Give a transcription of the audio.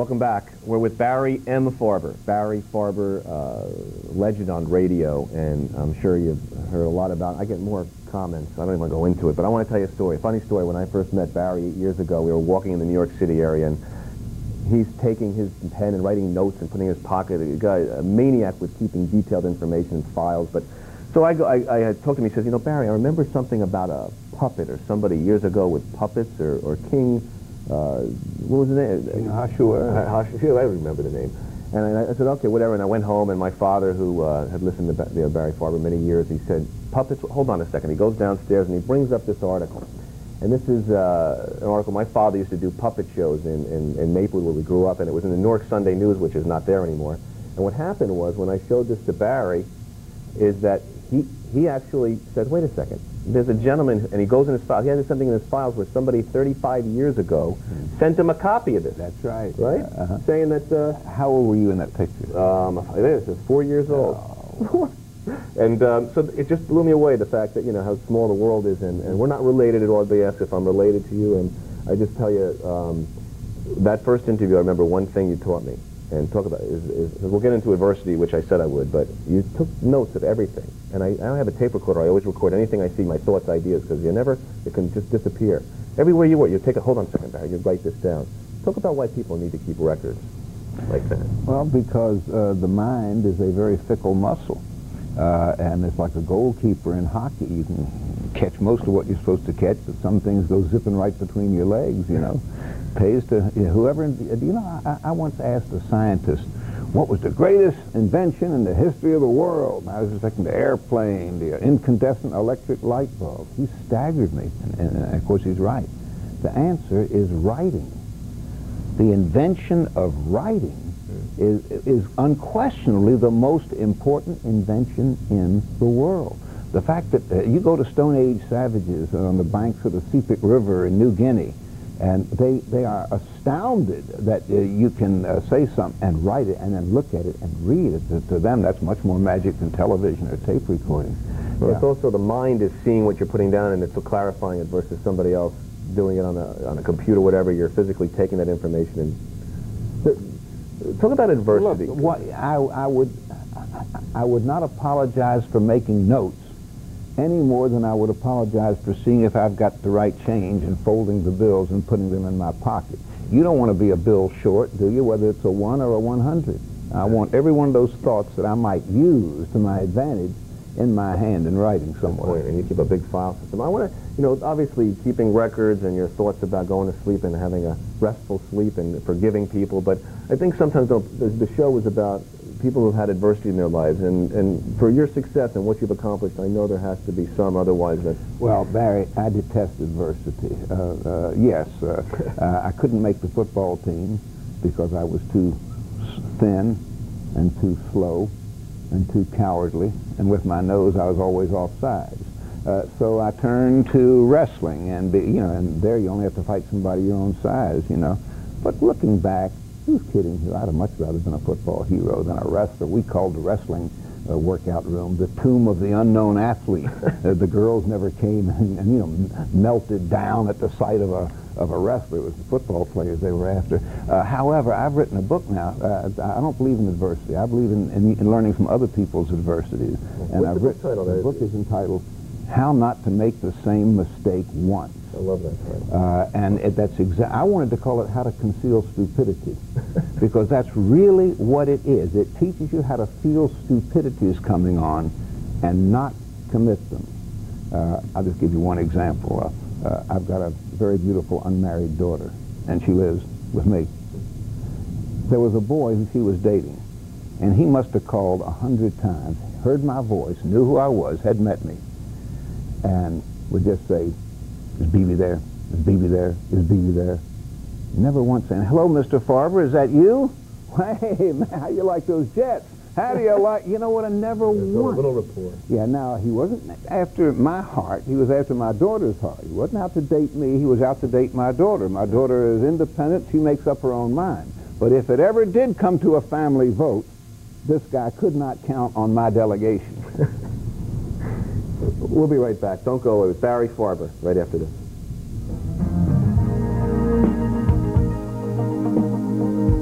Welcome back. We're with Barry M. Farber. Barry Farber, legend on radio, and I'm sure you've heard a lot about. I get more comments. I don't even want to go into it, but I want to tell you a story. A funny story. When I first met Barry 8 years ago, we were walking in the New York City area, and he's taking his pen and writing notes and putting in his pocket. A guy, a maniac with keeping detailed information in files. But so I had talked to him. He says, you know, Barry, I remember something about a puppet or somebody years ago with puppets or King. What was the name? Hashua. I remember the name. And I said, okay, whatever. And I went home, and my father, who had listened to Barry Farber many years, he said, puppets, hold on a second. He goes downstairs, and he brings up this article. And this is an article. My father used to do puppet shows in Maplewood, where we grew up, and it was in the Newark Sunday News, which is not there anymore. And what happened was, when I showed this to Barry, is that he actually said, wait a second. There's a gentleman, and he goes in his file. He has something in his files where somebody 35 years ago sent him a copy of this. That's right. Right? Saying that... How old were you in that picture? It was 4 years old. Oh. And so it just blew me away, the fact that, you know, how small the world is, and we're not related at all. They ask if I'm related to you, and I just tell you, that first interview, I remember one thing you taught me, and talk about it, is we'll get into adversity, which I said I would, but you took notes of everything. And I don't have a tape recorder. I always record anything I see, my thoughts, ideas, because it can just disappear. Everywhere you were, you take a, hold on a second, Barry, you write this down. Talk about why people need to keep records like that. Well, because the mind is a very fickle muscle. And it's like a goalkeeper in hockey. You can catch most of what you're supposed to catch, but some things go zipping right between your legs, you know. Pays to whoever, you know, I once asked a scientist, what was the greatest invention in the history of the world? And I was expecting the airplane, the incandescent electric light bulb. He staggered me, and of course he's right. The answer is writing. The invention of writing is unquestionably the most important invention in the world. The fact that you go to Stone Age savages on the banks of the Sepik River in New Guinea, and they are astounded that you can say something and write it and then look at it and read it. To them, that's much more magic than television or tape recording. Well, it's also the mind is seeing what you're putting down, and it's clarifying it versus somebody else doing it on a computer, whatever. You're physically taking that information and... Talk about adversity. Look, what, I would not apologize for making notes any more than I would apologize for seeing if I've got the right change and folding the bills and putting them in my pocket. You don't want to be a bill short, do you, whether it's a 1 or a 100. I want every one of those thoughts that I might use to my advantage in my hand in writing somewhere. And you keep a big file system. I want to, you know, obviously keeping records and your thoughts about going to sleep and having a restful sleep and forgiving people, but I think sometimes the show is about people who've had adversity in their lives, and for your success and what you've accomplished, I know there has to be some, otherwise that's... Well, Barry, I detest adversity. Yes, I couldn't make the football team because I was too thin and too slow and too cowardly, and with my nose I was always offsides. So I turned to wrestling, and you know, and there you only have to fight somebody your own size, you know. But looking back, who's kidding you? I'd have much rather been a football hero than a wrestler. We called the wrestling workout room the tomb of the unknown athlete. The girls never came and you know, melted down at the sight of a wrestler. It was the football players they were after. However, I've written a book now. I don't believe in adversity. I believe in learning from other people's adversities. And What's the book title? The book is entitled How Not to Make the Same Mistake Once. I love that title. And that's I wanted to call it How to Conceal Stupidity, because that's really what it is. It teaches you how to feel stupidity is coming on and not commit them. I'll just give you one example. I've got a very beautiful unmarried daughter, and she lives with me. There was a boy who she was dating, and he must have called 100 times, heard my voice, knew who I was, had met me, and would just say, "Is BB there? Is BB there? Is BB there?" Never once saying, "Hello, Mr. Farber, is that you? Hey, man, how you like those jets? How do you like..." You know what? I never once. A little rapport. Yeah, now, he wasn't after my heart. He was after my daughter's heart. He wasn't out to date me. He was out to date my daughter. My daughter is independent. She makes up her own mind. But if it ever did come to a family vote, this guy could not count on my delegation. We'll be right back. Don't go away. With Barry Farber right after this.